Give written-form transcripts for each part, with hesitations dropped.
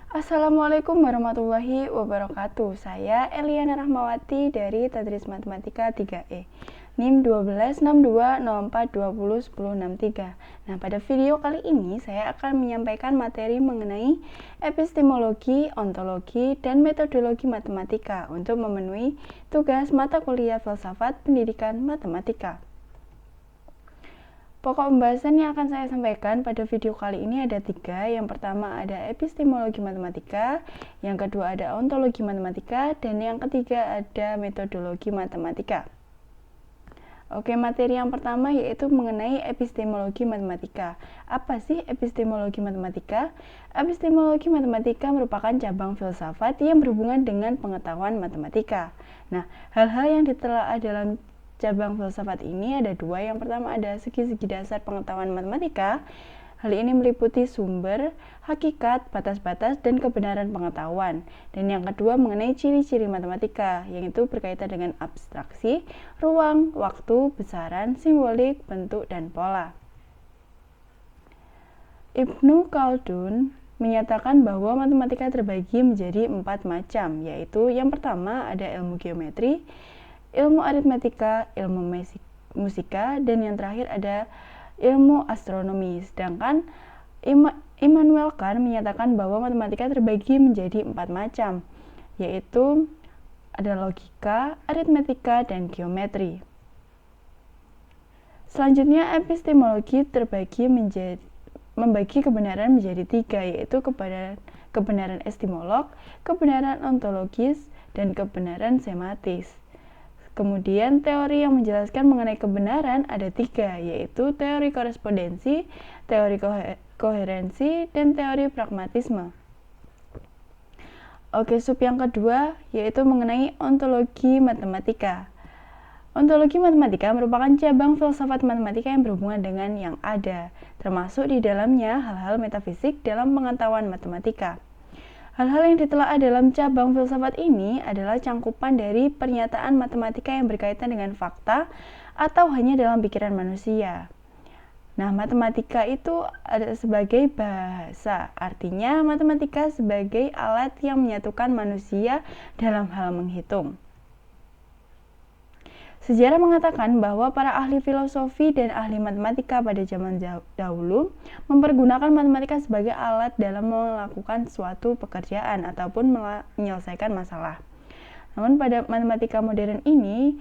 Assalamualaikum warahmatullahi wabarakatuh. Saya Eliana Rahmawati dari Tadris Matematika 3E. NIM 126204201063. Nah, pada video kali ini saya akan menyampaikan materi mengenai epistemologi, ontologi, dan metodologi matematika untuk memenuhi tugas mata kuliah filsafat pendidikan matematika. Pokok pembahasan yang akan saya sampaikan pada video kali ini ada 3. Yang pertama ada epistemologi matematika, yang kedua ada ontologi matematika, dan yang ketiga ada metodologi matematika. Oke, materi yang pertama yaitu mengenai epistemologi matematika. Apa sih epistemologi matematika? Epistemologi matematika merupakan cabang filsafat yang berhubungan dengan pengetahuan matematika. Nah, hal-hal yang ditelaah dalam cabang filsafat ini ada 2. Yang pertama ada segi-segi dasar pengetahuan matematika. Hal ini meliputi sumber, hakikat, batas-batas, dan kebenaran pengetahuan. Dan yang kedua mengenai ciri-ciri matematika, yaitu berkaitan dengan abstraksi, ruang, waktu, besaran, simbolik, bentuk, dan pola. Ibnu Khaldun menyatakan bahwa matematika terbagi menjadi 4 macam, yaitu yang pertama ada ilmu geometri, ilmu aritmatika, ilmu musika, dan yang terakhir ada ilmu astronomi. Sedangkan Immanuel Kant menyatakan bahwa matematika terbagi menjadi 4 macam, yaitu ada logika, aritmatika, dan geometri. Selanjutnya, epistemologi membagi kebenaran menjadi 3, yaitu kebenaran epistemolog, kebenaran ontologis, dan kebenaran sematis. Kemudian teori yang menjelaskan mengenai kebenaran ada 3, yaitu teori korespondensi, teori koherensi, dan teori pragmatisme. Oke, sub yang kedua yaitu mengenai ontologi matematika. Ontologi matematika merupakan cabang filsafat matematika yang berhubungan dengan yang ada, termasuk di dalamnya hal-hal metafisik dalam pengetahuan matematika. Hal-hal yang ditelaah dalam cabang filsafat ini adalah cangkupan dari pernyataan matematika yang berkaitan dengan fakta atau hanya dalam pikiran manusia. Nah, matematika itu ada sebagai bahasa, artinya matematika sebagai alat yang menyatukan manusia dalam hal menghitung. Sejarah mengatakan bahwa para ahli filosofi dan ahli matematika pada zaman dahulu mempergunakan matematika sebagai alat dalam melakukan suatu pekerjaan ataupun menyelesaikan masalah. Namun pada matematika modern ini,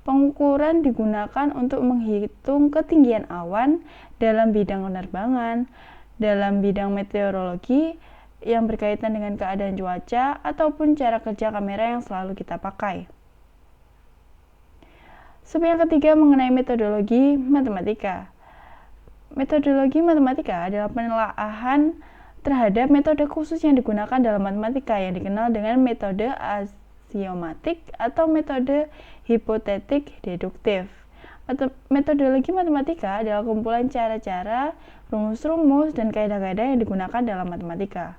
pengukuran digunakan untuk menghitung ketinggian awan dalam bidang penerbangan, dalam bidang meteorologi yang berkaitan dengan keadaan cuaca, ataupun cara kerja kamera yang selalu kita pakai. Sub yang ketiga mengenai metodologi matematika. Metodologi matematika adalah penelaahan terhadap metode khusus yang digunakan dalam matematika yang dikenal dengan metode aksiomatik atau metode hipotetik deduktif. Metodologi matematika adalah kumpulan cara-cara, rumus-rumus, dan kaidah-kaidah yang digunakan dalam matematika.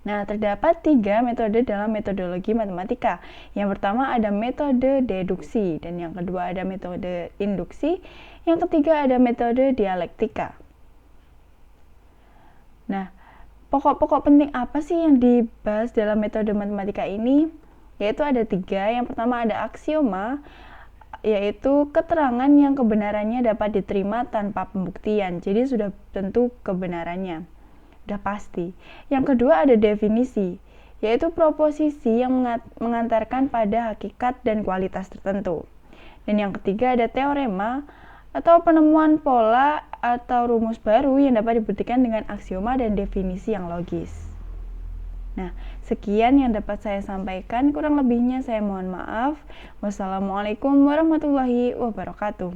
Nah, terdapat 3 metode dalam metodologi matematika. Yang pertama ada metode deduksi, dan yang kedua ada metode induksi, yang ketiga ada metode dialektika. Nah, pokok-pokok penting apa sih yang dibahas dalam metode matematika ini? Yaitu ada 3. Yang pertama ada aksioma, yaitu keterangan yang kebenarannya dapat diterima tanpa pembuktian. Jadi sudah tentu kebenarannya. Udah pasti. Yang kedua ada definisi, yaitu proposisi yang mengantarkan pada hakikat dan kualitas tertentu. Dan yang ketiga ada teorema, atau penemuan pola atau rumus baru yang dapat dibuktikan dengan aksioma dan definisi yang logis. Nah, sekian yang dapat saya sampaikan, kurang lebihnya saya mohon maaf. Wassalamualaikum warahmatullahi wabarakatuh.